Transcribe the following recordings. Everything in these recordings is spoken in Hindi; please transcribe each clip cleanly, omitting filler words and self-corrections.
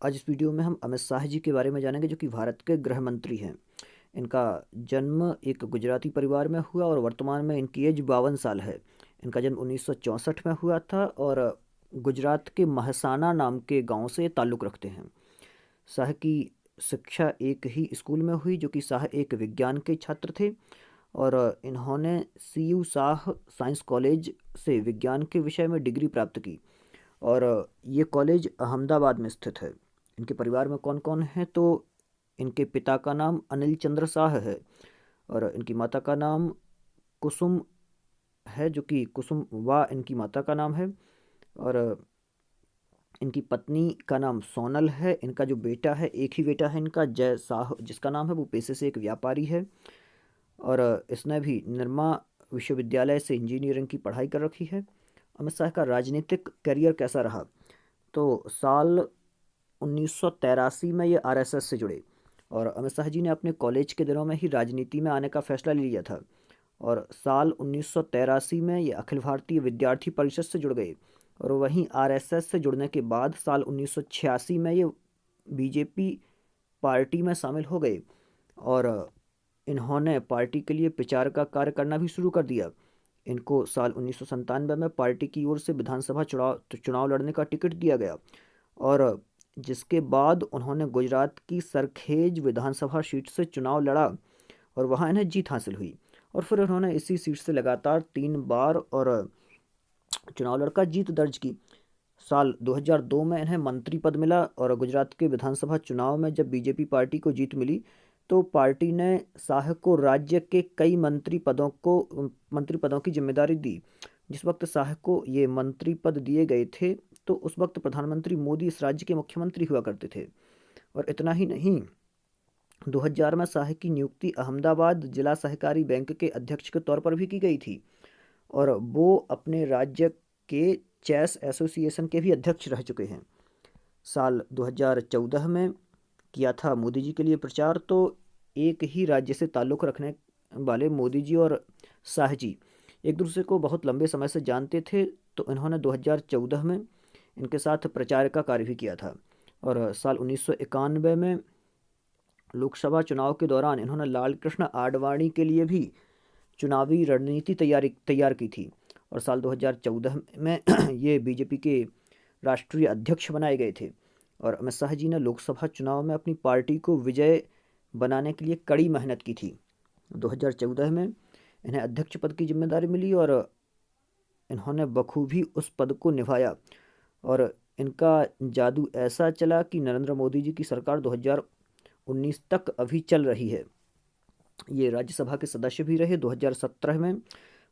आज इस वीडियो में हम अमित शाह जी के बारे में जानेंगे, जो कि भारत के गृह मंत्री हैं। इनका जन्म एक गुजराती परिवार में हुआ और वर्तमान में इनकी एज 52 साल है। इनका जन्म 1964 में हुआ था और गुजरात के महसाना नाम के गांव से ताल्लुक़ रखते हैं। शाह की शिक्षा एक ही स्कूल में हुई, जो कि शाह एक विज्ञान के छात्र थे और इन्होंने CU शाह साइंस कॉलेज से विज्ञान के विषय में डिग्री प्राप्त की और ये कॉलेज अहमदाबाद में स्थित है। इनके परिवार में कौन कौन है, तो इनके पिता का नाम अनिल चंद्र शाह है और इनकी माता का नाम कुसुम है, जो कि कुसुम वा इनकी माता का नाम है। और इनकी पत्नी का नाम सोनल है। इनका जो बेटा है, एक ही बेटा है इनका, जय शाह, जिसका नाम है, वो पेशे से एक व्यापारी है और इसने भी निर्मा विश्वविद्यालय से इंजीनियरिंग की पढ़ाई कर रखी है। अमित शाह का राजनीतिक करियर कैसा रहा, तो साल 1983 में ये RSS से जुड़े और अमित शाह जी ने अपने कॉलेज के दिनों में ही राजनीति में आने का फैसला ले लिया था और साल 1983 में ये अखिल भारतीय विद्यार्थी परिषद से जुड़ गए और वहीं RSS से जुड़ने के बाद साल 1986 में ये BJP पार्टी में शामिल हो गए और इन्होंने पार्टी के लिए प्रचार का कार्य करना भी शुरू कर दिया। इनको साल 1997 में पार्टी की ओर से विधानसभा चुनाव लड़ने का टिकट दिया गया और जिसके बाद उन्होंने गुजरात की सरखेज विधानसभा सीट से चुनाव लड़ा और वहां इन्हें जीत हासिल हुई और फिर उन्होंने इसी सीट से लगातार 3 बार और चुनाव लड़कर जीत दर्ज की। साल 2002 में इन्हें मंत्री पद मिला और गुजरात के विधानसभा चुनाव में जब BJP पार्टी को जीत मिली तो पार्टी ने शाह को राज्य के कई मंत्री पदों की जिम्मेदारी दी। जिस वक्त शाह को ये मंत्री पद दिए गए थे तो उस वक्त प्रधानमंत्री मोदी इस राज्य के मुख्यमंत्री हुआ करते थे। और इतना ही नहीं, 2000 में शाह की नियुक्ति अहमदाबाद जिला सहकारी बैंक के अध्यक्ष के तौर पर भी की गई थी और वो अपने राज्य के चेस एसोसिएशन के भी अध्यक्ष रह चुके हैं। साल 2014 में किया था मोदी जी के लिए प्रचार, तो एक ही राज्य से ताल्लुक़ रखने वाले मोदी जी और शाह जी एक दूसरे को बहुत लंबे समय से जानते थे, तो इन्होंने 2014 में इनके साथ प्रचार का कार्य भी किया था और साल 1991 में लोकसभा चुनाव के दौरान इन्होंने लाल कृष्ण आडवाणी के लिए भी चुनावी रणनीति तैयार की थी और साल 2014 में ये BJP के राष्ट्रीय अध्यक्ष बनाए गए थे और अमित शाह जी ने लोकसभा चुनाव में अपनी पार्टी को विजय बनाने के लिए कड़ी मेहनत की थी। 2014 में इन्हें अध्यक्ष पद की जिम्मेदारी मिली और इन्होंने बखूबी उस पद को निभाया और इनका जादू ऐसा चला कि नरेंद्र मोदी जी की सरकार 2019 तक अभी चल रही है। ये राज्यसभा के सदस्य भी रहे। 2017 में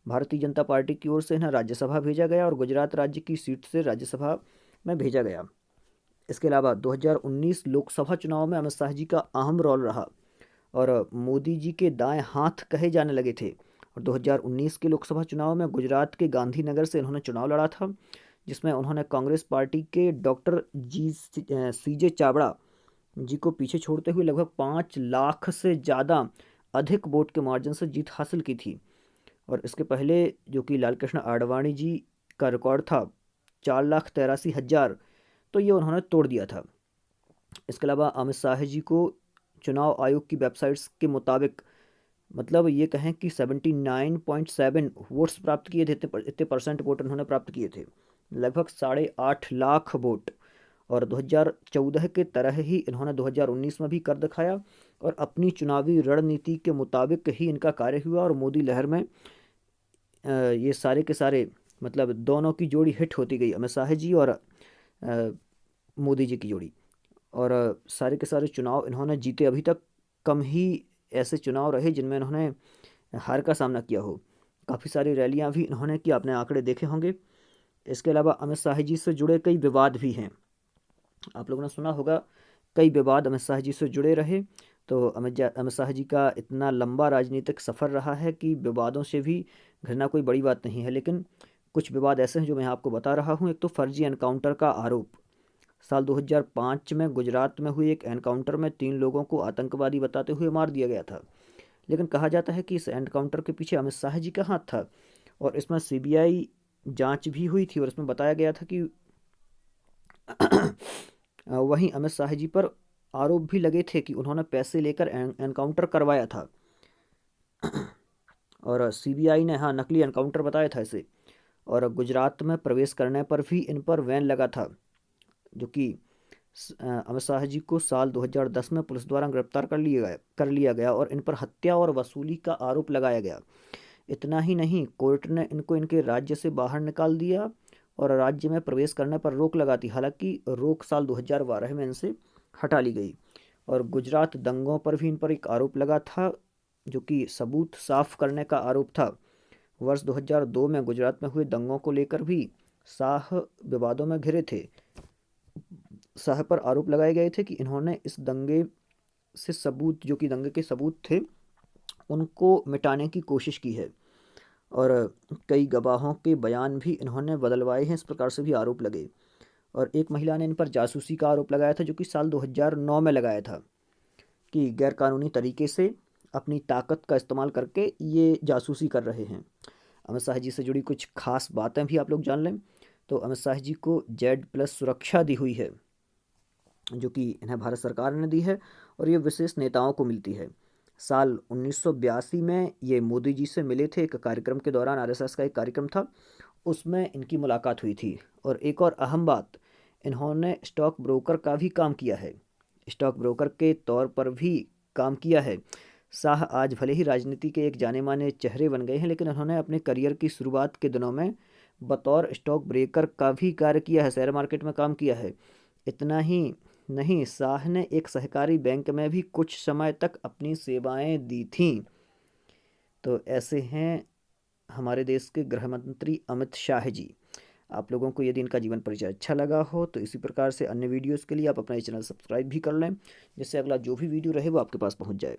भारतीय जनता पार्टी की ओर से इन्हें राज्यसभा भेजा गया और गुजरात राज्य की सीट से राज्यसभा में भेजा गया। इसके अलावा 2019 लोकसभा चुनाव में अमित शाह जी का अहम रोल रहा और मोदी जी के दाएं हाथ कहे जाने लगे थे और 2019 के लोकसभा चुनाव में गुजरात के गांधीनगर से इन्होंने चुनाव लड़ा था, जिसमें उन्होंने कांग्रेस पार्टी के डॉक्टर CJ चावड़ा जी को पीछे छोड़ते हुए लगभग 5 लाख से ज़्यादा अधिक वोट के मार्जिन से जीत हासिल की थी। और इसके पहले जो कि लाल कृष्ण आडवाणी जी का रिकॉर्ड था 4,83,000, तो ये उन्होंने तोड़ दिया था। इसके अलावा अमित शाह जी को चुनाव आयोग की वेबसाइट्स के मुताबिक, मतलब ये कहें कि 79.7 वोट्स प्राप्त किए थे। इतने परसेंट वोट उन्होंने प्राप्त किए थे, लगभग 8.5 लाख वोट। और 2014 के तरह ही इन्होंने 2019 में भी कर दिखाया और अपनी चुनावी रणनीति के मुताबिक ही इनका कार्य हुआ और मोदी लहर में ये सारे के सारे, मतलब दोनों की जोड़ी हिट होती गई, अमित शाह जी और मोदी जी की जोड़ी। और सारे के सारे चुनाव इन्होंने जीते। अभी तक कम ही ऐसे चुनाव रहे जिनमें इन्होंने हार का सामना किया हो। काफ़ी सारी रैलियां भी इन्होंने की, आपने आंकड़े देखे होंगे। इसके अलावा अमित शाह जी से जुड़े कई विवाद भी हैं। आप लोगों ने सुना होगा कई विवाद अमित शाह जी से जुड़े रहे। तो अमित शाह जी का इतना लंबा राजनीतिक सफ़र रहा है कि विवादों से भी घिरना कोई बड़ी बात नहीं है, लेकिन कुछ विवाद ऐसे हैं जो मैं आपको बता रहा हूँ। एक तो फर्जी एनकाउंटर का आरोप। साल 2005 में गुजरात में हुए एक एनकाउंटर में 3 लोगों को आतंकवादी बताते हुए मार दिया गया था, लेकिन कहा जाता है कि इस एनकाउंटर के पीछे अमित शाह जी का हाथ था और इसमें CBI जांच भी हुई थी और इसमें बताया गया था कि वहीं अमित शाह जी पर आरोप भी लगे थे कि उन्होंने पैसे लेकर एनकाउंटर करवाया था और सीबीआई ने हाँ नकली एनकाउंटर बताया था इसे। और गुजरात में प्रवेश करने पर भी इन पर बैन लगा था, जो कि अमित शाह जी को साल 2010 में पुलिस द्वारा गिरफ्तार कर लिया गया और इन पर हत्या और वसूली का आरोप लगाया गया। इतना ही नहीं, कोर्ट ने इनको इनके राज्य से बाहर निकाल दिया और राज्य में प्रवेश करने पर रोक लगा दी। हालांकि रोक साल 2012 में इनसे हटा ली गई। और गुजरात दंगों पर भी इन पर एक आरोप लगा था, जो कि सबूत साफ करने का आरोप था। वर्ष 2002 में गुजरात में हुए दंगों को लेकर भी शाह विवादों में घिरे थे। शाह पर आरोप लगाए गए थे कि इन्होंने इस दंगे से सबूत, जो कि दंगे के सबूत थे, उनको मिटाने की कोशिश की है और कई गवाहों के बयान भी इन्होंने बदलवाए हैं, इस प्रकार से भी आरोप लगे। और एक महिला ने इन पर जासूसी का आरोप लगाया था, जो कि साल 2009 में लगाया था कि गैरकानूनी तरीके से अपनी ताकत का इस्तेमाल करके ये जासूसी कर रहे हैं। अमित शाह जी से जुड़ी कुछ खास बातें भी आप लोग जान लें। तो अमित शाह जी को Z+ सुरक्षा दी हुई है, जो कि इन्हें भारत सरकार ने दी है और ये विशेष नेताओं को मिलती है। साल 1982 में ये मोदी जी से मिले थे एक कार्यक्रम के दौरान, RSS का एक कार्यक्रम था, उसमें इनकी मुलाकात हुई थी। और एक और अहम बात, इन्होंने स्टॉक ब्रोकर का भी काम किया है, स्टॉक ब्रोकर के तौर पर भी काम किया है। शाह आज भले ही राजनीति के एक जाने माने चेहरे बन गए हैं, लेकिन उन्होंने अपने करियर की शुरुआत के दिनों में बतौर स्टॉक ब्रोकर का भी कार्य किया है, शेयर मार्केट में काम किया है। इतना ही नहीं, शाह ने एक सहकारी बैंक में भी कुछ समय तक अपनी सेवाएं दी थीं। तो ऐसे हैं हमारे देश के गृह मंत्री अमित शाह जी। आप लोगों को यदि इनका जीवन परिचय अच्छा लगा हो तो इसी प्रकार से अन्य वीडियोस के लिए आप अपना ये चैनल सब्सक्राइब भी कर लें, जिससे अगला जो भी वीडियो रहे वो आपके पास पहुंच जाए।